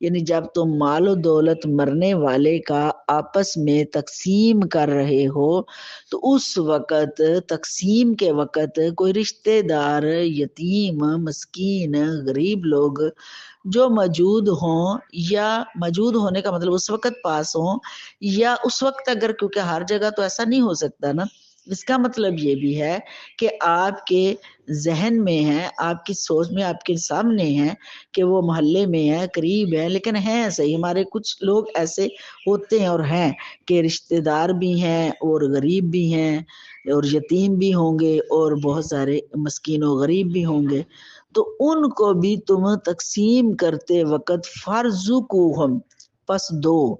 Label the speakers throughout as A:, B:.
A: یعنی جب تم مال و دولت مرنے والے کا آپس میں تقسیم کر رہے ہو تو اس وقت تقسیم کے وقت کوئی رشتہ دار، یتیم، مسکین، غریب لوگ جو موجود ہوں، یا موجود ہونے کا مطلب اس وقت پاس ہوں، یا اس وقت اگر، کیونکہ ہر جگہ تو ایسا نہیں ہو سکتا نا، اس کا مطلب یہ بھی ہے کہ آپ کے ذہن میں ہے، آپ کی سوچ میں، آپ کے سامنے ہے کہ وہ محلے میں ہے، قریب ہے، لیکن ہیں صحیح ہمارے کچھ لوگ ایسے ہوتے ہیں اور ہیں کہ رشتہ دار بھی ہیں اور غریب بھی ہیں اور یتیم بھی ہوں گے اور بہت سارے مسکین و غریب بھی ہوں گے، تو ان کو بھی تم تقسیم کرتے وقت فارزقوہم، پس دو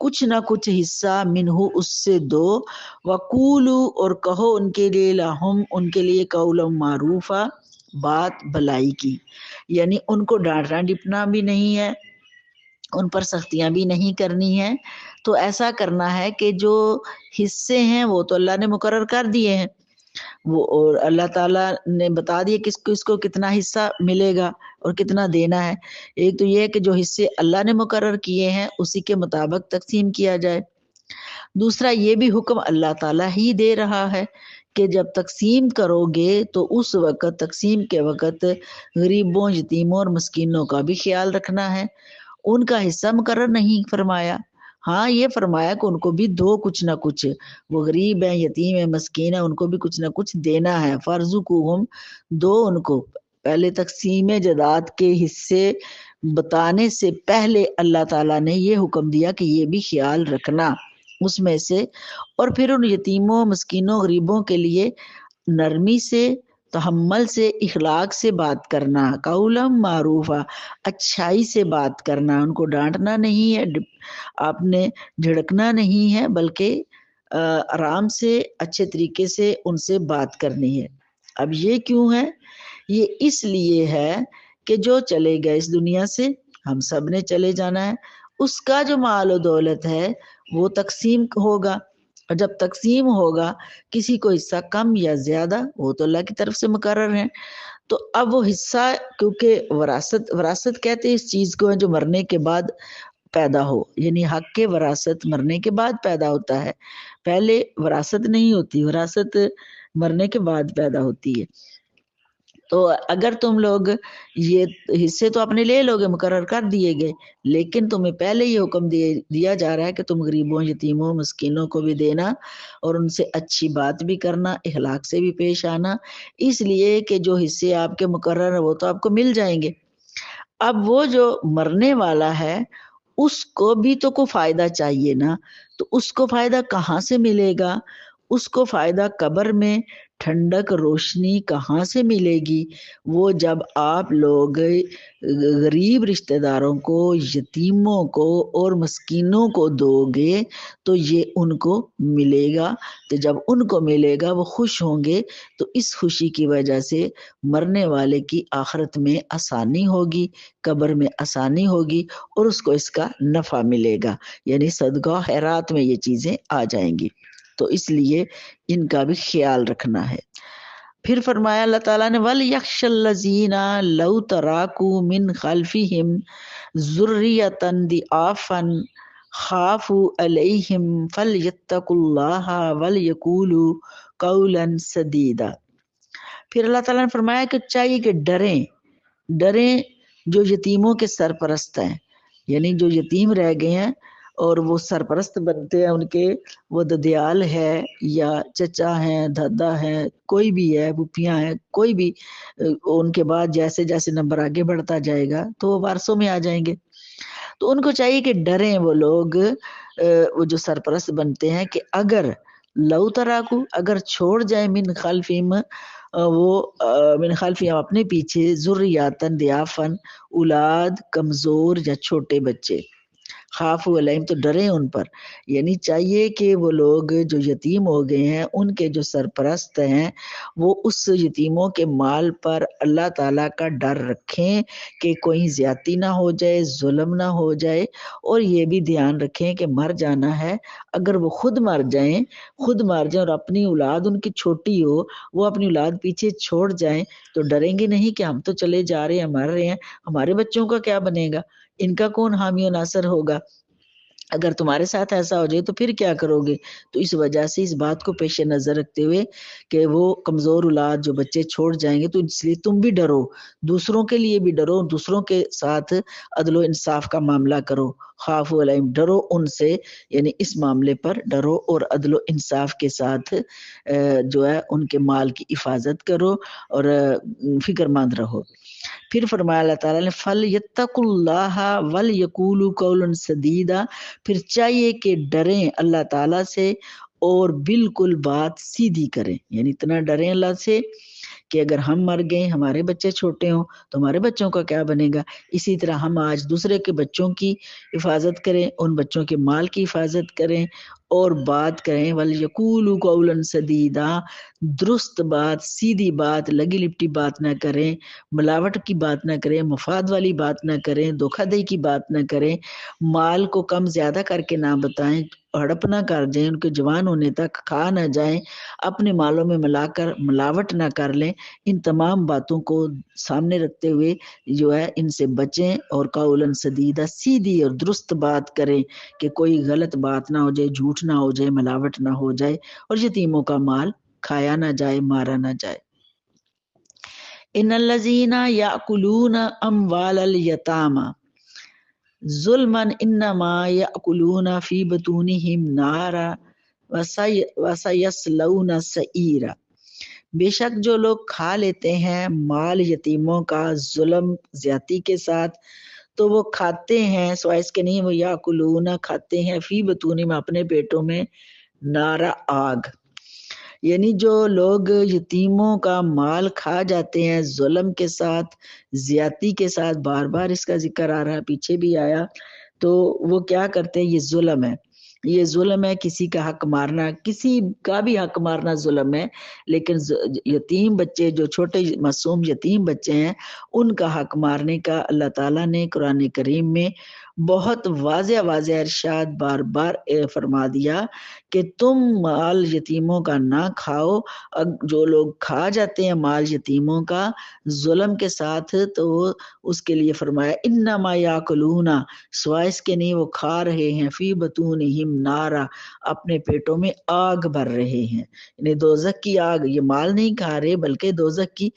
A: کچھ نہ کچھ حصہ، منہ اس سے دو، وقولو اور کہو ان کے لیے، لہم ان کے لیے، قولا معروفا بات بھلائی کی، یعنی ان کو ڈانٹنا ڈپنا بھی نہیں ہے، ان پر سختیاں بھی نہیں کرنی ہے، تو ایسا کرنا ہے کہ جو حصے ہیں وہ تو اللہ نے مقرر کر دیے ہیں، وہ اور اللہ تعالیٰ نے بتا دیا کس کس کو کتنا حصہ ملے گا اور کتنا دینا ہے۔ ایک تو یہ ہے کہ جو حصے اللہ نے مقرر کیے ہیں اسی کے مطابق تقسیم کیا جائے، دوسرا یہ بھی حکم اللہ تعالیٰ ہی دے رہا ہے کہ جب تقسیم کرو گے تو اس وقت، تقسیم کے وقت، غریبوں، یتیموں اور مسکینوں کا بھی خیال رکھنا ہے، ان کا حصہ مقرر نہیں فرمایا، ہاں یہ فرمایا کہ ان کو بھی دو کچھ نہ کچھ، وہ غریب ہیں، یتیم ہیں، مسکین ہیں، ان کو بھی کچھ نہ کچھ دینا ہے، فارزقوہم، دو ان کو۔ پہلے تقسیم جداد کے حصے بتانے سے پہلے اللہ تعالیٰ نے یہ حکم دیا کہ یہ بھی خیال رکھنا اس میں سے، اور پھر ان یتیموں، مسکینوں، غریبوں کے لیے نرمی سے، تحمل سے، اخلاق سے بات کرنا، قولا معروفا، اچھائی سے بات کرنا، ان کو ڈانٹنا نہیں ہے، آپ نے جھڑکنا نہیں ہے، بلکہ آرام سے، اچھے طریقے سے ان سے بات کرنی ہے۔ اب یہ کیوں ہے؟ یہ اس لیے ہے کہ جو چلے گئے اس دنیا سے، ہم سب نے چلے جانا ہے، اس کا جو مال و دولت ہے وہ تقسیم ہوگا، اور جب تقسیم ہوگا کسی کو حصہ کم یا زیادہ، وہ تو اللہ کی طرف سے مقرر ہے، تو اب وہ حصہ، کیونکہ وراثت کہتے ہیں اس چیز کو ہے جو مرنے کے بعد پیدا ہو، یعنی حق کے وراثت مرنے کے بعد پیدا ہوتا ہے، پہلے وراثت نہیں ہوتی، وراثت مرنے کے بعد پیدا ہوتی ہے۔ تو اگر تم لوگ یہ حصے تو اپنے لے لوگے، مقرر کر دیے گئے، لیکن تمہیں پہلے یہ حکم دیا جا رہا ہے کہ تم غریبوں، یتیموں، مسکینوں کو بھی دینا اور ان سے اچھی بات بھی کرنا، اخلاق سے بھی پیش آنا، اس لیے کہ جو حصے آپ کے مقرر ہیں وہ تو آپ کو مل جائیں گے۔ اب وہ جو مرنے والا ہے اس کو بھی تو کوئی فائدہ چاہیے نا، تو اس کو فائدہ کہاں سے ملے گا؟ اس کو فائدہ قبر میں، ٹھنڈک، روشنی کہاں سے ملے گی؟ وہ جب آپ لوگ غریب رشتہ داروں کو، یتیموں کو اور مسکینوں کو دو گے تو یہ ان کو ملے گا، تو جب ان کو ملے گا وہ خوش ہوں گے، تو اس خوشی کی وجہ سے مرنے والے کی آخرت میں آسانی ہوگی، قبر میں آسانی ہوگی، اور اس کو اس کا نفع ملے گا، یعنی صدقہ خیرات میں یہ چیزیں آ جائیں گی، تو اس لیے ان کا بھی خیال رکھنا ہے۔ پھر فرمایا اللہ تعالیٰ نے، وَلْيَخْشَ الَّذِينَ لَوْ تَرَكُوا مِنْ خَلْفِهِمْ ذُرِّيَّةً ضِعَافًا خَافُوا عَلَيْهِمْ فَلْيَتَّقُوا اللَّهَ وَلْيَقُولُوا قَوْلًا سَدِيدًا۔ پھر اللہ تعالیٰ نے فرمایا کہ چاہیے کہ ڈریں جو یتیموں کے سرپرست ہیں، یعنی جو یتیم رہ گئے ہیں اور وہ سرپرست بنتے ہیں ان کے، وہ ددیال ہے یا چچا ہیں، دادا ہیں، کوئی بھی ہے، پھوپھیاں ہیں، کوئی بھی، ان کے بعد جیسے جیسے نمبر آگے بڑھتا جائے گا تو وہ وارثوں میں آ جائیں گے، تو ان کو چاہیے کہ ڈریں وہ لوگ، وہ جو سرپرست بنتے ہیں، کہ اگر لو تراکو، اگر چھوڑ جائیں، من خلفہم، وہ من خلفہم اپنے پیچھے، ذریاتن ضعافن، اولاد کمزور یا چھوٹے بچے، خاف علیہم تو ڈریں ان پر، یعنی چاہیے کہ وہ لوگ جو یتیم ہو گئے ہیں ان کے جو سرپرست ہیں وہ اس یتیموں کے مال پر اللہ تعالیٰ کا ڈر رکھیں کہ کوئی زیادتی نہ ہو جائے، ظلم نہ ہو جائے، اور یہ بھی دھیان رکھیں کہ مر جانا ہے، اگر وہ خود مر جائیں اور اپنی اولاد ان کی چھوٹی ہو، وہ اپنی اولاد پیچھے چھوڑ جائیں، تو ڈریں گے نہیں کہ ہم تو چلے جا رہے ہیں، مر رہے ہیں، ہمارے بچوں کا کیا بنے گا؟ ان کا کون حامی و ناصر ہوگا؟ اگر تمہارے ساتھ ایسا ہو جائے تو پھر کیا کرو گے؟ تو اس وجہ سے اس بات کو پیش نظر رکھتے ہوئے کہ وہ کمزور اولاد جو بچے چھوڑ جائیں گے، تو اس لیے تم بھی ڈرو، دوسروں کے لیے بھی ڈرو، دوسروں کے ساتھ عدل و انصاف کا معاملہ کرو، خوف علیہم، ڈرو ان سے، یعنی اس معاملے پر ڈرو اور عدل و انصاف کے ساتھ جو ہے ان کے مال کی حفاظت کرو اور فکر مند رہو۔ پھر فرمایا اللہ تعالیٰ نے فَلْيَتَّقُوا اللَّهَ وَلْيَقُولُوا قَوْلًا سَدِيدًا، پھر چاہیے کہ ڈریں اللہ تعالیٰ سے اور بالکل بات سیدھی کریں، یعنی اتنا ڈریں اللہ سے کہ اگر ہم مر گئے، ہمارے بچے چھوٹے ہوں تو ہمارے بچوں کا کیا بنے گا، اسی طرح ہم آج دوسرے کے بچوں کی حفاظت کریں، ان بچوں کے مال کی حفاظت کریں اور بات کریں، وَلْيَقُولُوا قَوْلًا سَدِيدًا، درست بات، سیدھی بات، لگی لپٹی بات نہ کریں، ملاوٹ کی بات نہ کریں، مفاد والی بات نہ کریں، دھوکہ دہی کی بات نہ کریں، مال کو کم زیادہ کر کے نہ بتائیں، ہڑپ نہ کر جائیں، ان کے جوان ہونے تک کھا نہ جائیں، اپنے مالوں میں ملا کر ملاوٹ نہ کر لیں۔ ان تمام باتوں کو سامنے رکھتے ہوئے جو ہے ان سے بچیں اور قولاً سدیدہ، سیدھی اور درست بات کریں کہ کوئی غلط بات نہ ہو جائے، جھوٹ نہ ہو جائے، ملاوٹ نہ ہو جائے اور یتیموں کا مال کھایا نہ جائے، مارا نہ جائے۔ ان الذین یاکلون اموال الیتامی ظلما انما یاکلون فی بطونہم نارا وسیصلون سعیرا، بے شک جو لوگ کھا لیتے ہیں مال یتیموں کا ظلم زیادتی کے ساتھ، تو وہ کھاتے ہیں سوائے اس کے نہیں، وہ یاکلون کھاتے ہیں فی بطونہم اپنے پیٹوں میں نارا آگ، یعنی جو لوگ یتیموں کا مال کھا جاتے ہیں ظلم کے ساتھ، زیادتی کے ساتھ، بار بار اس کا ذکر آ رہا ہے، پیچھے بھی آیا، تو وہ کیا کرتے ہیں، یہ ظلم ہے، یہ ظلم ہے، کسی کا حق مارنا، کسی کا بھی حق مارنا ظلم ہے، لیکن یتیم بچے جو چھوٹے معصوم یتیم بچے ہیں ان کا حق مارنے کا اللہ تعالیٰ نے قرآن کریم میں بہت واضح واضح ارشاد بار بار فرما دیا کہ تم مال یتیموں کا نہ کھاؤ، جو لوگ کھا جاتے ہیں مال یتیموں کا ظلم کے ساتھ، تو اس کے لیے فرمایا انما یاکلون، سوائے اس کے نہیں وہ کھا رہے ہیں فی بطونہم نارا، اپنے پیٹوں میں آگ بھر رہے ہیں، یعنی دوزخ کی آگ، یہ مال نہیں کھا رہے بلکہ دوزخ کی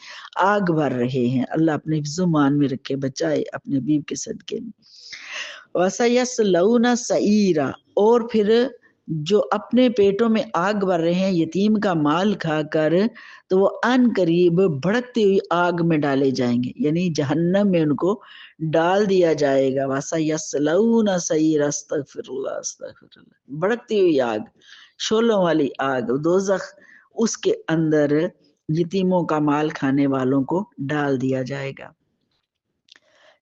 A: آگ بھر رہے ہیں۔ اللہ اپنے حفظ و مان میں رکھے، بچائے اپنے حبیب کے صدقے میں۔ وَسَيَصْلَوْنَ سَعِيرًا، اور پھر جو اپنے پیٹوں میں آگ بھر رہے ہیں یتیم کا مال کھا کر، تو وہ ان قریب بھڑکتی ہوئی آگ میں ڈالے جائیں گے، یعنی جہنم میں ان کو ڈال دیا جائے گا۔ وَسَيَصْلَوْنَ سَعِيرًا، استغفر اللہ استغفر اللہ، بھڑکتی ہوئی آگ، شعلوں والی آگ، دوزخ، اس کے اندر یتیموں کا مال کھانے والوں کو ڈال دیا جائے گا۔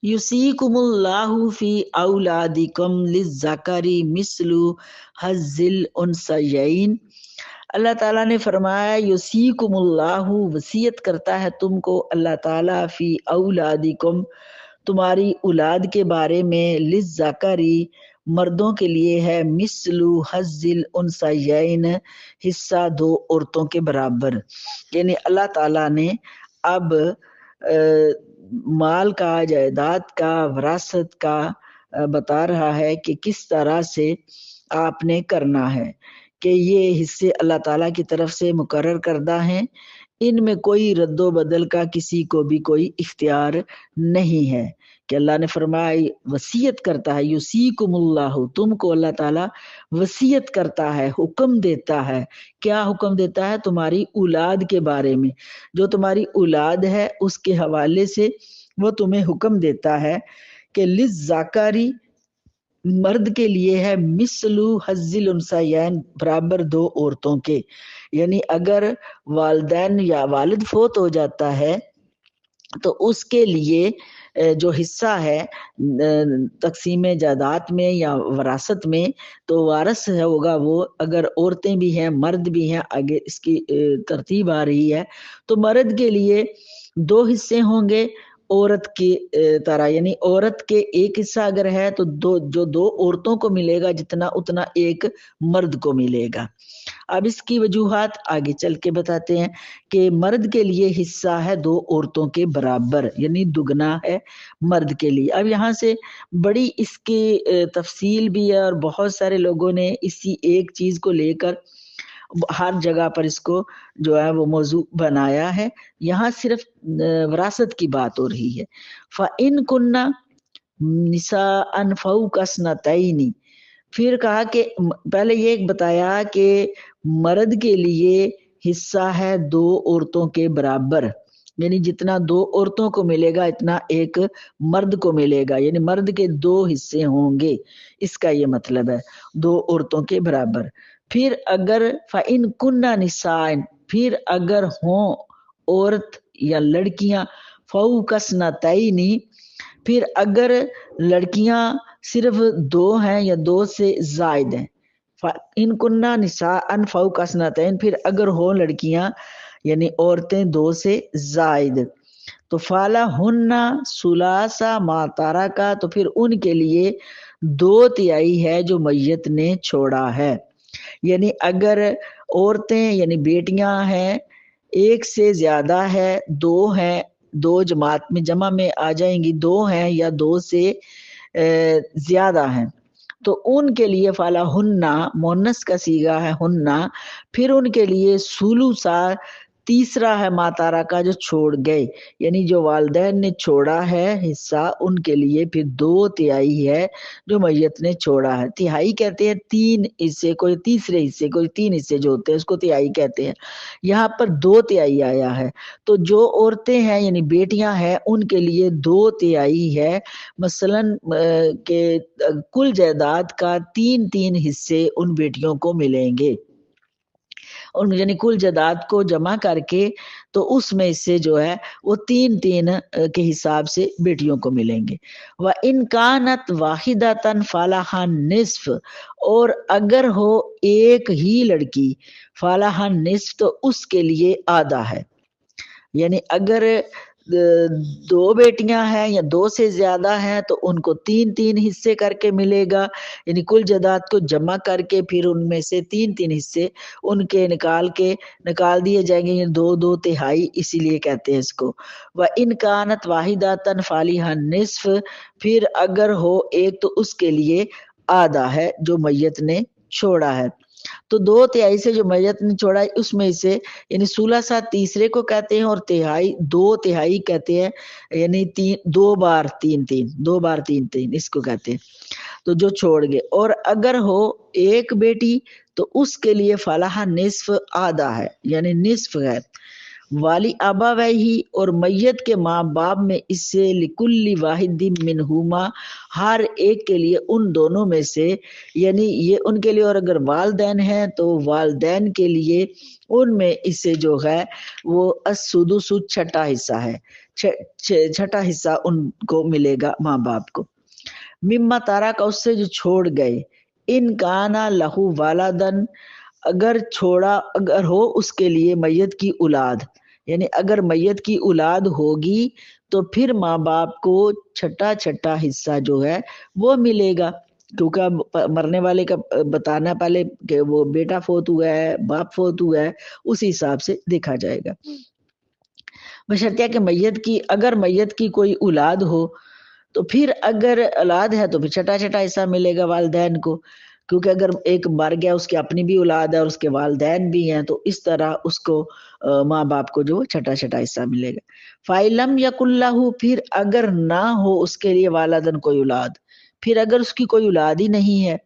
A: یوصیکم اللہ فی اولادکم للذکر مثل حظ الانثیین، اللہ تعالیٰ نے فرمایا یوصیکم اللہ، وصیت کرتا ہے تم کو اللہ تعالیٰ فی اولادکم، تمہاری اولاد کے بارے میں، للذکر، مردوں کے لیے ہے، مثل حظ الانثیین، حصہ دو عورتوں کے برابر، یعنی اللہ تعالیٰ نے اب مال کا، جائیداد کا، وراثت کا بتا رہا ہے کہ کس طرح سے آپ نے کرنا ہے، کہ یہ حصے اللہ تعالیٰ کی طرف سے مقرر کردہ ہیں، ان میں کوئی رد و بدل کا کسی کو بھی کوئی اختیار نہیں ہے، کہ اللہ نے فرمایا وصیت کرتا ہے، یوصیکم اللہ، تم کو اللہ تعالیٰ وصیت کرتا ہے، حکم دیتا ہے، کیا حکم دیتا ہے؟ تمہاری اولاد کے بارے میں، جو تمہاری اولاد ہے اس کے حوالے سے وہ تمہیں حکم دیتا ہے کہ للذکری، مرد کے لیے ہے، مثل حظ الانثیین، برابر دو عورتوں کے، یعنی اگر والدین یا والد فوت ہو جاتا ہے تو اس کے لیے جو حصہ ہے تقسیم جائیداد میں یا وراثت میں، تو وارث ہوگا وہ، اگر عورتیں بھی ہیں مرد بھی ہیں، آگے اس کی ترتیب آ رہی ہے، تو مرد کے لیے دو حصے ہوں گے عورت کی طرح، یعنی عورت کے ایک حصہ اگر ہے تو دو عورتوں کو ملے گا جتنا اتنا ایک مرد کو ملے گا۔ اب اس کی وجوہات آگے چل کے بتاتے ہیں کہ مرد کے لیے حصہ ہے 2 عورتوں کے برابر، یعنی دگنا ہے مرد کے لیے۔ اب یہاں سے بڑی اس کی تفصیل بھی ہے، اور بہت سارے لوگوں نے اسی ایک چیز کو لے کر ہر جگہ پر اس کو جو ہے وہ موضوع بنایا ہے۔ یہاں صرف وراثت کی بات ہو رہی ہے۔ فَإِن كُنَّ نِسَاءً فَوْقَ اثْنَتَيْنِ، پھر کہا کہ پہلے یہ بتایا کہ مرد کے لیے حصہ ہے 2 عورتوں کے برابر، یعنی جتنا 2 عورتوں کو ملے گا اتنا ایک مرد کو ملے گا، یعنی مرد کے 2 حصے ہوں گے، اس کا یہ مطلب ہے 2 عورتوں کے برابر۔ پھر اگر فَإِن كُنَّ نِسَاءً، پھر اگر ہوں عورت یا لڑکیاں فَوْقَ اثْنَتَيْنِ، پھر اگر لڑکیاں صرف 2 ہیں یا 2 سے زائد ہیں، فَإِن كُنَّ نِسَاءً فَوْقَ اثْنَتَيْنِ، پھر اگر ہوں لڑکیاں یعنی عورتیں 2 سے زائد، تو فَلَهُنَّ ثُلَاثُ مَا تَرَكَ، تو پھر ان کے لیے 2/3 ہے جو میت نے چھوڑا ہے۔ یعنی اگر عورتیں یعنی بیٹیاں ہیں 1 سے زیادہ ہے، 2 ہیں، 2 جماعت میں جمع میں آ جائیں گی، 2 ہیں یا 2 سے زیادہ ہیں، تو ان کے لیے فَلَهُنَّ مؤنث کا صیغہ ہے ہنہ، پھر ان کے لیے ثلثا تیسرا ہے ماتارا کا جو چھوڑ گئے، یعنی جو والدین نے چھوڑا ہے حصہ ان کے لیے پھر 2/3 ہے جو میت نے چھوڑا ہے۔ تہائی کہتے ہیں 3 حصے، کوئی تیسرے حصے، کوئی 3 حصے جو ہوتے ہیں اس کو تہائی کہتے ہیں۔ یہاں پر 2/3 آیا ہے، تو جو عورتیں ہیں یعنی بیٹیاں ہیں ان کے لیے 2/3 ہے، مثلاً کہ کل جائیداد کا 3 حصے ان بیٹیوں کو ملیں گے، اور یعنی کل جائیداد کو جمع کر کے تو اس میں سے جو ہے وہ 3 کے حساب سے بیٹیوں کو ملیں گے۔ وَإِن كَانَتْ وَاحِدَةً فَلَهَا النِّصْفُ، اور اگر ہو ایک ہی لڑکی فَلَهَا النِّصْفُ تو اس کے لیے آدھا ہے، یعنی اگر 2 بیٹیاں ہیں یا 2 سے زیادہ ہیں تو ان کو 3 حصے کر کے ملے گا، یعنی کل جائیداد کو جمع کر کے پھر ان میں سے 3 حصے ان کے نکال دیے جائیں گے، یہ 2/2 اسی لیے کہتے ہیں اس کو۔ وَإِن كَانَتْ وَاحِدَةً فَلَهَا النِّصْفُ، پھر اگر ہو ایک تو اس کے لیے آدھا ہے جو میت نے چھوڑا ہے۔ تو 2/3 سے جو میت نے چھوڑا ہے اس میں سے یعنی ثلثا تیسرے کو کہتے ہیں، اور تہائی 2/3 کہتے ہیں، یعنی 2 بار 3 اس کو کہتے ہیں، تو جو چھوڑ گئے۔ اور اگر ہو ایک بیٹی تو اس کے لیے فلاح نصف آدھا ہے، یعنی نصف ہے۔ والی ابویہ، اور میت کے ماں باپ میں اس سے لکل واحد منہما، ہر ایک کے لیے ان دونوں میں سے، یعنی یہ ان کے لیے، اور اگر والدین ہیں تو والدین کے لیے ان میں اس سے جو ہے وہ السدس چھٹا حصہ ہے، چھٹا حصہ ان کو ملے گا ماں باپ کو۔ مما تارا کا اس سے جو چھوڑ گئے، ان کانا لہو والدن، اگر ہو اس کے لیے میت کی اولاد، یعنی اگر میت کی اولاد ہوگی تو پھر ماں باپ کو چھٹا حصہ جو ہے وہ ملے گا، کیونکہ مرنے والے کا بتانا پہلے کہ وہ بیٹا فوت ہوا ہے، باپ فوت ہوا ہے، اسی حساب سے دیکھا جائے گا۔ بشرطیہ کہ اگر میت کی کوئی اولاد ہو تو پھر اگر اولاد ہے تو پھر چھٹا حصہ ملے گا والدین کو، کیونکہ اگر ایک مر گیا اس کی اپنی بھی اولاد ہے اور اس کے والدین بھی ہیں، تو اس طرح اس کو ماں باپ کو جو چھٹا حصہ ملے گا۔ فَإِلَّمْ يَكُنْ لَهُ، پھر اگر نہ ہو اس کے لیے والدن کوئی اولاد، پھر اگر اس کی کوئی اولاد ہی نہیں ہے،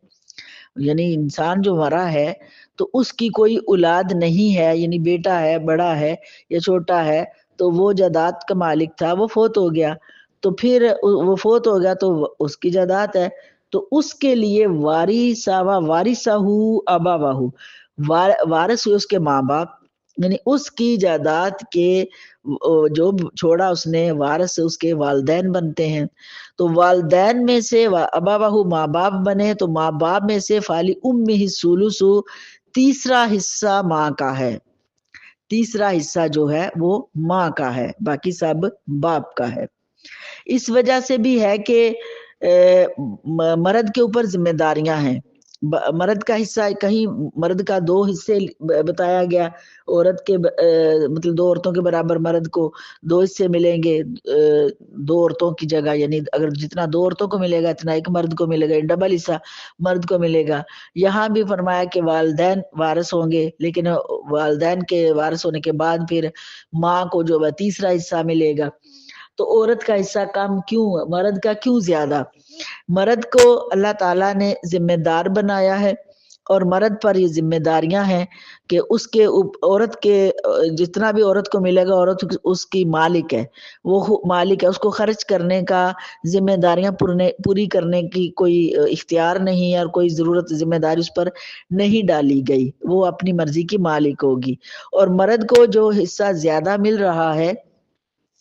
A: یعنی انسان جو مرا ہے تو اس کی کوئی اولاد نہیں ہے، یعنی بیٹا ہے، بڑا ہے یا چھوٹا ہے، تو وہ جائیداد کا مالک تھا، وہ فوت ہو گیا، تو پھر وہ فوت ہو گیا تو اس کی جائیداد ہے، تو اس کے لیے وارثہ ابواہ، وارث ہوئے اس کے ماں باپ، یعنی اس کی جائیداد کے جو چھوڑا اس نے وارث اس کے والدین بنتے ہیں، تو والدین میں سے ابواہ ماں باپ بنے، تو ماں باپ میں سے فالی امہ الثلث، تیسرا حصہ ماں کا ہے، تیسرا حصہ جو ہے وہ ماں کا ہے، باقی سب باپ کا ہے۔ اس وجہ سے بھی ہے کہ مرد کے اوپر ذمہ داریاں ہیں. مرد کا حصہ کہیں مرد کا 2 حصے بتایا گیا، عورت کے مطلب 2 عورتوں کے برابر مرد کو 2 حصے ملیں گے 2 عورتوں کی جگہ، یعنی اگر جتنا 2 عورتوں کو ملے گا اتنا ایک مرد کو ملے گا، ڈبل حصہ مرد کو ملے گا. یہاں بھی فرمایا کہ والدین وارث ہوں گے، لیکن والدین کے وارث ہونے کے بعد پھر ماں کو جو تیسرا حصہ ملے گا. تو عورت کا حصہ کم کیوں، مرد کا کیوں زیادہ؟ مرد کو اللہ تعالیٰ نے ذمہ دار بنایا ہے، اور مرد پر یہ ذمہ داریاں ہیں کہ اس کے عورت کے جتنا بھی عورت کو ملے گا، عورت اس کی مالک ہے، وہ مالک ہے، اس کو خرچ کرنے کا، ذمہ داریاں پوری کرنے کی کوئی اختیار نہیں ہے، اور کوئی ضرورت ذمہ داری اس پر نہیں ڈالی گئی، وہ اپنی مرضی کی مالک ہوگی. اور مرد کو جو حصہ زیادہ مل رہا ہے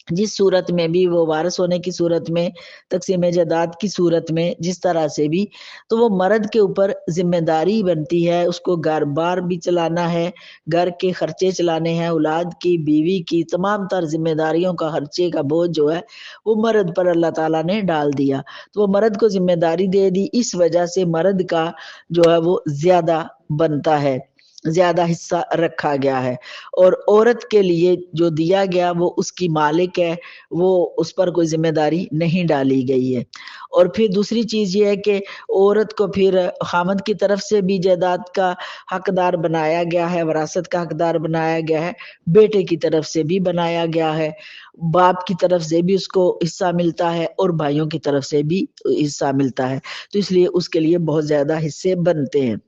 A: جس صورت میں بھی، وہ وارث ہونے کی صورت میں، تقسیم جائیداد کی صورت میں، جس طرح سے بھی، تو وہ مرد کے اوپر ذمہ داری بنتی ہے. اس کو گھر بار بھی چلانا ہے، گھر کے خرچے چلانے ہیں، اولاد کی، بیوی کی، تمام تر ذمہ داریوں کا خرچے کا بوجھ جو ہے وہ مرد پر اللہ تعالیٰ نے ڈال دیا. تو وہ مرد کو ذمہ داری دے دی، اس وجہ سے مرد کا جو ہے وہ زیادہ بنتا ہے، زیادہ حصہ رکھا گیا ہے. اور عورت کے لیے جو دیا گیا وہ اس کی مالک ہے، وہ اس پر کوئی ذمہ داری نہیں ڈالی گئی ہے. اور پھر دوسری چیز یہ ہے کہ عورت کو پھر خامد کی طرف سے بھی جائیداد کا حقدار بنایا گیا ہے، وراثت کا حقدار بنایا گیا ہے، بیٹے کی طرف سے بھی بنایا گیا ہے، باپ کی طرف سے بھی اس کو حصہ ملتا ہے، اور بھائیوں کی طرف سے بھی حصہ ملتا ہے. تو اس لیے اس کے لیے بہت زیادہ حصے بنتے ہیں.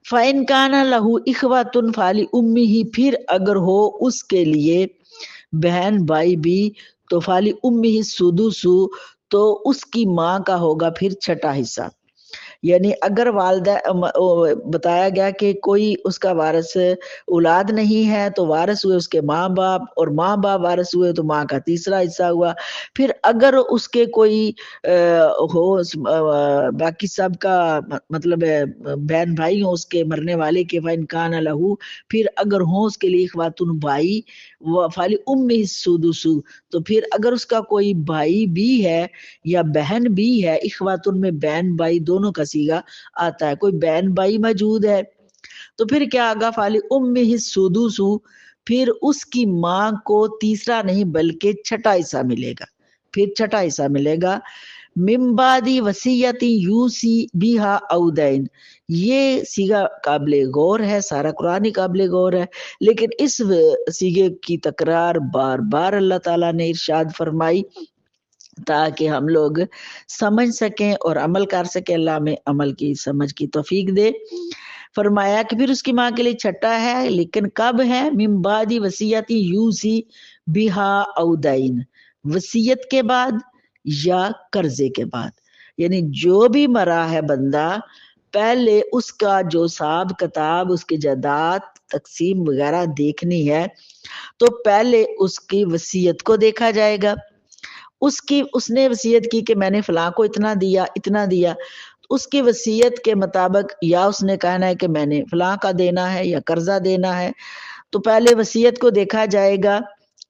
A: فَإِنْ كَانَ لَهُ إِخْوَةٌ فَلِأُمِّهِ، پھر اگر ہو اس کے لیے بہن بھائی بھی، تو فَلِأُمِّهِ السُّدُسُ، تو اس کی ماں کا ہوگا پھر چھٹا حصہ. یعنی اگر والدہ بتایا گیا کہ کوئی اس کا وارث اولاد نہیں ہے، تو وارث ہوئے اس کے ماں باپ، اور ماں باپ وارث ہوئے تو ماں کا تیسرا حصہ ہوا. پھر اگر اس کے کوئی ہو باقی سب کا مطلب بہن بھائی ہوں اس کے مرنے والے کے، فَإِنْ كَانَ لَهُ، پھر اگر ہوں اس کے لیے اخواتن بھائی، فَلِأُمِّهِ السُّدُسُ، تو پھر اگر اس کا کوئی بھائی بھی ہے یا بہن بھی ہے، اخواتن میں بہن بھائی دونوں کا صیغہ آتا ہے، کوئی بہن بھائی موجود ہے تو پھر کیا آگا، فَلِأُمِّهِ السُّدُسُ، پھر اس کی ماں کو تیسرا نہیں بلکہ چھٹا حصہ ملے گا، پھر چھٹا حصہ ملے گا. من بعد وصیت یوصی بہا او دین، یہ صیغہ قابل غور ہے، سارا قرآن ہی قابل غور ہے، لیکن اس صیغے کی تکرار بار بار اللہ تعالیٰ نے ارشاد فرمائی تاکہ ہم لوگ سمجھ سکیں اور عمل کر سکیں. اللہ ہمیں عمل کی سمجھ کی توفیق دے. فرمایا کہ پھر اس کی ماں کے لیے چھٹا ہے، لیکن کب ہے؟ من بعد وصیت یوصی بہا او دین، وصیت کے بعد یا قرضے کے بعد. یعنی جو بھی مرا ہے بندہ، پہلے اس کا جو حساب کتاب، اس کی جائیداد تقسیم وغیرہ دیکھنی ہے تو پہلے اس کی وصیت کو دیکھا جائے گا. اس نے وصیت کی کہ میں نے فلاں کو اتنا دیا اتنا دیا، اس کی وصیت کے مطابق یا اس نے کہنا ہے کہ میں نے فلاں کا دینا ہے یا قرضہ دینا ہے، تو پہلے وصیت کو دیکھا جائے گا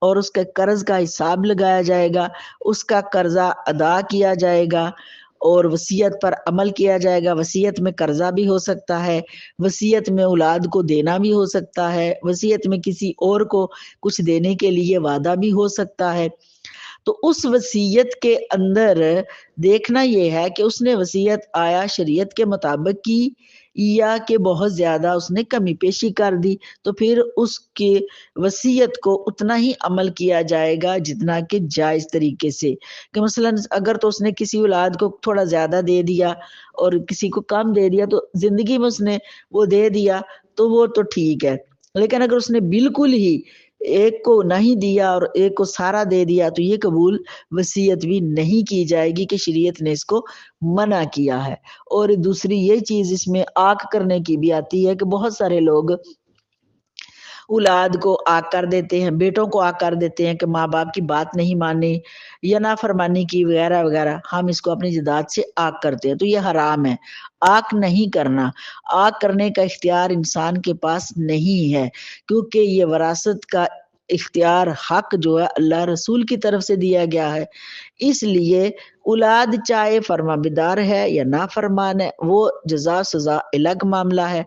A: اور اس کے قرض کا حساب لگایا جائے گا، اس کا قرضہ ادا کیا جائے گا اور وصیت پر عمل کیا جائے گا. وصیت میں قرضہ بھی ہو سکتا ہے، وصیت میں اولاد کو دینا بھی ہو سکتا ہے، وصیت میں کسی اور کو کچھ دینے کے لیے وعدہ بھی ہو سکتا ہے. تو اس وصیت کے اندر دیکھنا یہ ہے کہ اس نے وصیت آیا شریعت کے مطابق کی یا کہ بہت زیادہ اس نے کمی پیشی کر دی، تو پھر اس کی وصیت کو اتنا ہی عمل کیا جائے گا جتنا کہ جائز طریقے سے. کہ مثلا اگر تو اس نے کسی اولاد کو تھوڑا زیادہ دے دیا اور کسی کو کم دے دیا، تو زندگی میں اس نے وہ دے دیا تو وہ تو ٹھیک ہے، لیکن اگر اس نے بالکل ہی ایک کو نہیں دیا اور ایک کو سارا دے دیا تو یہ قبول وصیت بھی نہیں کی جائے گی، کہ شریعت نے اس کو منع کیا ہے. اور دوسری یہ چیز اس میں آنکھ کرنے کی بھی آتی ہے کہ بہت سارے لوگ اولاد کو آگ کر دیتے ہیں، بیٹوں کو آگ کر دیتے ہیں کہ ماں باپ کی بات نہیں مانی یا نافرمانی کی وغیرہ وغیرہ، ہم اس کو اپنی جائیداد سے آگ کرتے ہیں، تو یہ حرام ہے. آگ نہیں کرنا، آگ کرنے کا اختیار انسان کے پاس نہیں ہے، کیونکہ یہ وراثت کا اختیار حق جو ہے اللہ رسول کی طرف سے دیا گیا ہے، اس لیے اولاد چاہے فرما بدار ہے یا نافرمان ہے، وہ جزا سزا الگ معاملہ ہے۔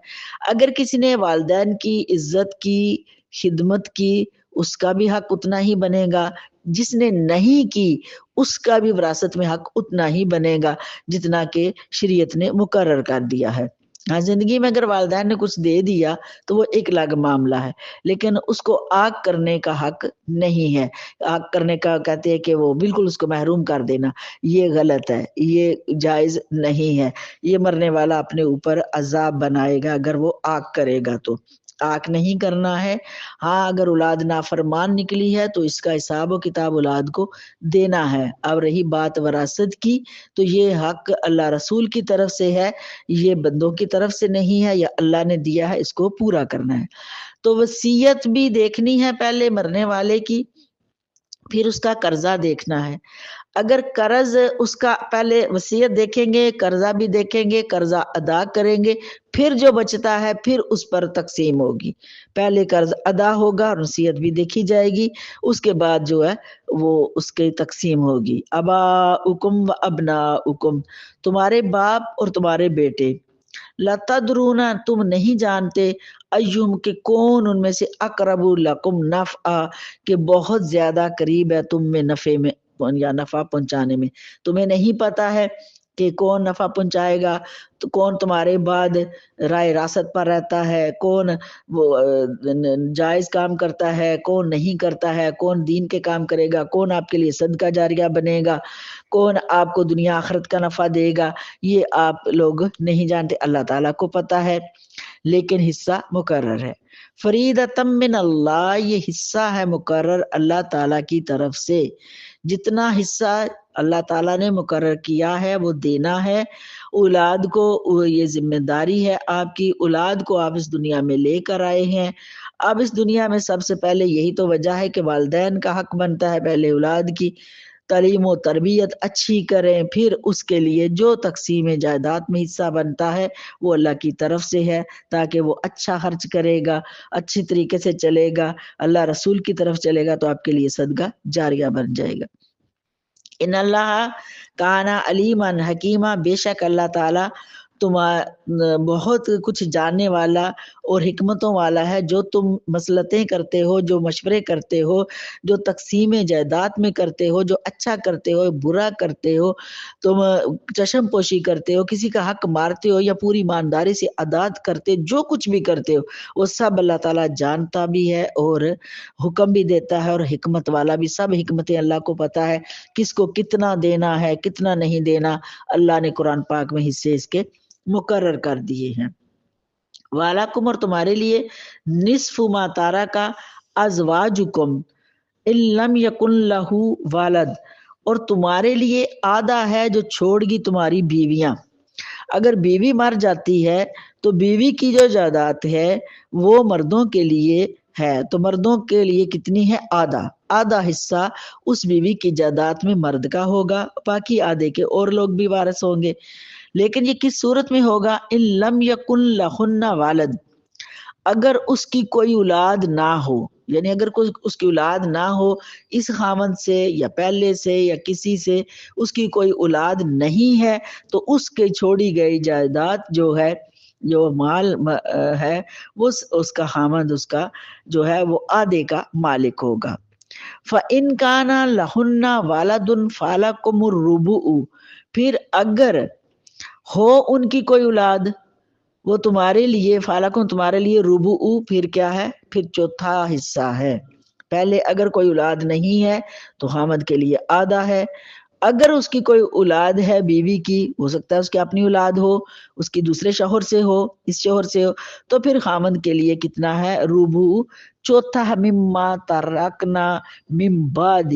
A: اگر کسی نے والدین کی عزت کی، خدمت کی، اس کا بھی حق اتنا ہی بنے گا، جس نے نہیں کی اس کا بھی وراثت میں حق اتنا ہی بنے گا جتنا کہ شریعت نے مقرر کر دیا ہے۔ ہاں، زندگی میں اگر والدین نے کچھ دے دیا تو وہ ایک الگ معاملہ ہے، لیکن اس کو آگ کرنے کا حق نہیں ہے۔ آگ کرنے کا کہتے ہیں کہ وہ بالکل اس کو محروم کر دینا، یہ غلط ہے، یہ جائز نہیں ہے۔ یہ مرنے والا اپنے اوپر عذاب بنائے گا اگر وہ آگ کرے گا تو آگ نہیں کرنا ہے۔ ہاں، اگر اولاد نافرمان نکلی ہے تو اس کا حساب و کتاب اولاد کو دینا ہے۔ اب رہی بات وراثت کی، تو یہ حق اللہ رسول کی طرف سے ہے، یہ بندوں کی طرف سے نہیں ہے، یا اللہ نے دیا ہے، اس کو پورا کرنا ہے۔ تو وصیت بھی دیکھنی ہے پہلے مرنے والے کی، پھر اس کا قرضہ دیکھنا ہے۔ اگر قرض اس کا پہلے وصیت دیکھیں گے، قرضہ بھی دیکھیں گے، قرضہ ادا کریں گے، پھر جو بچتا ہے پھر اس پر تقسیم ہوگی۔ پہلے قرض ادا ہوگا اور وصیت بھی دیکھی جائے گی، اس کے بعد جو ہے وہ اس کی تقسیم ہوگی۔ اباؤکم و ابناؤکم، تمہارے باپ اور تمہارے بیٹے، لَتَدْرُونَ، تم نہیں جانتے، ایہم، کہ کون ان میں سے اقرب لکم نفعا، کہ بہت زیادہ قریب ہے تم میں نفع میں یا نفع پہنچانے میں۔ تمہیں نہیں پتا ہے کہ کون نفع پہنچائے گا، تو کون تمہارے بعد رائے راست پر رہتا ہے، کون وہ جائز کام کرتا ہے، کون نہیں کرتا ہے، کون دین کے کام کرے گا، کون آپ کے لیے صدقہ جاریہ بنے گا، کون آپ کو دنیا آخرت کا نفع دے گا، یہ آپ لوگ نہیں جانتے، اللہ تعالیٰ کو پتا ہے، لیکن حصہ مقرر ہے۔ فریدۃ من اللہ، یہ حصہ ہے مقرر اللہ تعالیٰ کی طرف سے۔ جتنا حصہ اللہ تعالیٰ نے مقرر کیا ہے وہ دینا ہے۔ اولاد کو یہ ذمہ داری ہے آپ کی، اولاد کو آپ اس دنیا میں لے کر آئے ہیں۔ اب اس دنیا میں سب سے پہلے یہی تو وجہ ہے کہ والدین کا حق بنتا ہے پہلے اولاد کی تعلیم و تربیت اچھی کریں، پھر اس کے لیے جو تقسیم جائیداد میں حصہ بنتا ہے وہ اللہ کی طرف سے ہے، تاکہ وہ اچھا خرچ کرے گا، اچھی طریقے سے چلے گا، اللہ رسول کی طرف چلے گا تو آپ کے لیے صدقہ جاریہ بن جائے گا۔ ان اللہ کانا علیما حکیمہ، بے شک اللہ تعالیٰ بہت کچھ جاننے والا اور حکمتوں والا ہے۔ جو تم مصلحتیں کرتے ہو، جو مشورے کرتے ہو، جو تقسیم جائیداد میں کرتے ہو، جو اچھا کرتے ہو، برا کرتے ہو، تم چشم پوشی کرتے ہو، کسی کا حق مارتے ہو یا پوری ایمانداری سے ادا کرتے، جو کچھ بھی کرتے ہو وہ سب اللہ تعالیٰ جانتا بھی ہے اور حکم بھی دیتا ہے، اور حکمت والا بھی۔ سب حکمتیں اللہ کو پتا ہے، کس کو کتنا دینا ہے، کتنا نہیں دینا، اللہ نے قرآن پاک میں حصے اس کے مقرر کر دیے ہیں۔ وَلَکُمْ، اور تمہارے لیے، نصف ما تَرَکَ أَزْوَاجُکُمْ إِن لَّمْ یَکُن لَّهُ وَلَد، اور تمہارے لیے آدھا ہے جو چھوڑ گی تمہاری بیویاں۔ اگر بیوی مر جاتی ہے تو بیوی کی جو جائیداد ہے وہ مردوں کے لیے ہے، تو مردوں کے لیے کتنی ہے؟ آدھا۔ آدھا حصہ اس بیوی کی جائیداد میں مرد کا ہوگا، باقی آدھے کے اور لوگ بھی وارث ہوں گے۔ لیکن یہ کس صورت میں ہوگا؟ ان لم یکن لہن والد، اگر اس کی کوئی اولاد نہ ہو، یعنی اگر کوئی اس کی اولاد نہ ہو، اس خاوند سے یا پہلے سے یا کسی سے اس کی کوئی اولاد نہیں ہے، تو اس کے چھوڑی گئی جائیداد جو ہے، جو مال ہے، وہ اس کا خاوند، اس کا جو ہے وہ آدھے کا مالک ہوگا۔ فَإِنْ كَانَ لَهُنَّ وَلَدٌ فَلَكُمُ الرُّبُعُ، پھر اگر ہو ان کی کوئی اولاد، وہ تمہارے لیے، فالکم تمہارے لیے، ربع پھر کیا ہے؟ پھر چوتھا حصہ ہے۔ پہلے اگر کوئی اولاد نہیں ہے تو خامد کے لیے آدھا ہے، اگر اس کی کوئی اولاد ہے بیوی کی، ہو سکتا ہے اس کی اپنی اولاد ہو، اس کی دوسرے شوہر سے ہو، اس شوہر سے ہو، تو پھر خامد کے لیے کتنا ہے؟ ربع، چوتھا، مما ترکنا من بعد،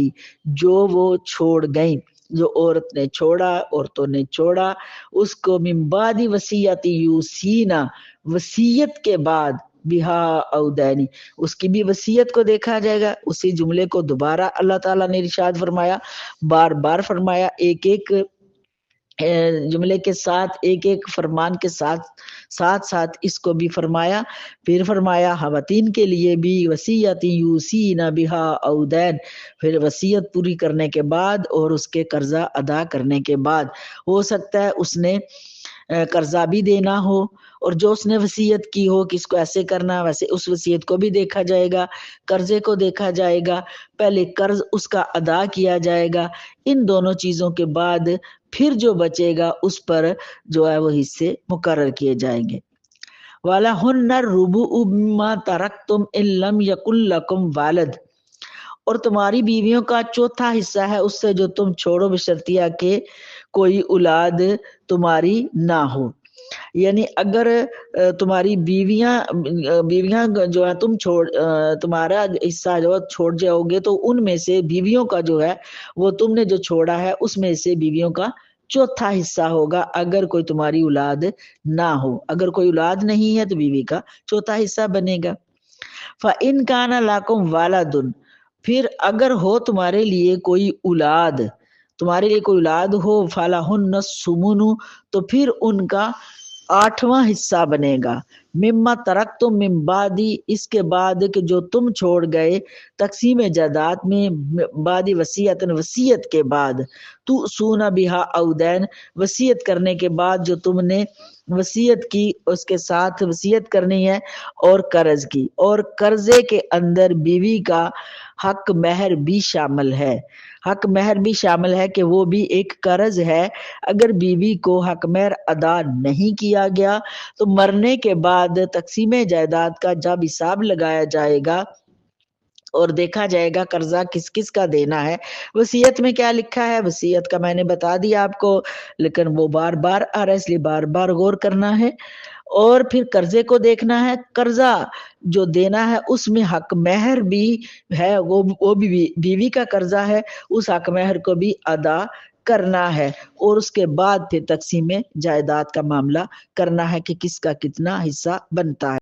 A: جو وہ چھوڑ گئیں، جو عورت نے چھوڑا، عورتوں نے چھوڑا، اس کو من بعد وصیت یوسینا، وصیت کے بعد، بہا او دینی، اس کی بھی وصیت کو دیکھا جائے گا۔ اسی جملے کو دوبارہ اللہ تعالیٰ نے ارشاد فرمایا، بار بار فرمایا، ایک ایک جملے کے ساتھ ایک ایک فرمان کے ساتھ ساتھ اس کو بھی فرمایا. پھر فرمایا خواتین کے لیے بھی وصیت یوسین بہا او دین، پھر وصیت پوری کرنے کے بعد اور اس کے قرضہ ادا کرنے کے بعد. ہو سکتا ہے اس نے قرضہ بھی دینا ہو، اور جو اس نے وصیت کی ہو کہ اس کو ایسے کرنا، ویسے اس وصیت کو بھی دیکھا جائے گا، قرضے کو دیکھا جائے گا، پہلے قرض اس کا ادا کیا جائے گا. ان دونوں چیزوں کے بعد پھر جو بچے گا اس پر جو ہے وہ حصے مقرر کیے جائیں گے. وَلَهُنَّ الرُّبُعُ مِمَّا تَرَكْتُمْ إِن لَّمْ يَكُن لَّكُمْ وَلَدٌ، اور تمہاری بیویوں کا چوتھا حصہ ہے اس سے جو تم چھوڑو، بشرطیہ کہ کوئی اولاد تمہاری نہ ہو. یعنی اگر تمہاری بیویاں جو ہے تمہارا حصہ جو چھوڑ جاؤ گے تو ان میں سے بیویوں کا جو ہے وہ تم نے جو چھوڑا ہے اس میں سے بیویوں کا چوتھا حصہ ہوگا اگر کوئی تمہاری اولاد نہ ہو. اگر کوئی اولاد نہیں ہے تو بیوی کا چوتھا حصہ بنے گا. فَإِن كَانَ لَكُمْ وَلَدٌ، پھر اگر ہو تمہارے لیے کوئی اولاد، تمہارے لیے کوئی اولاد ہو، فَلَهُنَّ الثُّمُنُ، تو پھر ان کا 8واں حصہ بنے گا. مما ترکتم من بعدی، اس کے بعد کہ جو تم چھوڑ گئے تقسیم جائیداد میں، بعد وصیت، وصیت کے بعد، تو سونا بہا او دین، وصیت کرنے کے بعد جو تم نے وصیت کی اس کے ساتھ وصیت کرنی ہے، اور قرض کی، اور قرضے کے اندر بیوی کا حق مہر بھی شامل ہے. حق مہر بھی شامل ہے کہ وہ بھی ایک قرض ہے. اگر بیوی کو حق مہر ادا نہیں کیا گیا تو مرنے کے بعد تقسیم جائیداد کا جب حساب لگایا جائے گا اور دیکھا جائے گا قرضہ کس کس کا دینا ہے. وصیت میں کیا لکھا ہے، وصیت کا میں نے بتا دیا آپ کو، لیکن وہ بار بار آ رہا ہے اس لیے بار بار غور کرنا ہے. اور پھر قرضے کو دیکھنا ہے، قرضہ جو دینا ہے اس میں حق مہر بھی ہے، وہ بھی بیوی کا قرضہ ہے، اس حق مہر کو بھی ادا کرنا ہے. اور اس کے بعد پھر تقسیم جائیداد کا معاملہ کرنا ہے کہ کس کا کتنا حصہ بنتا ہے.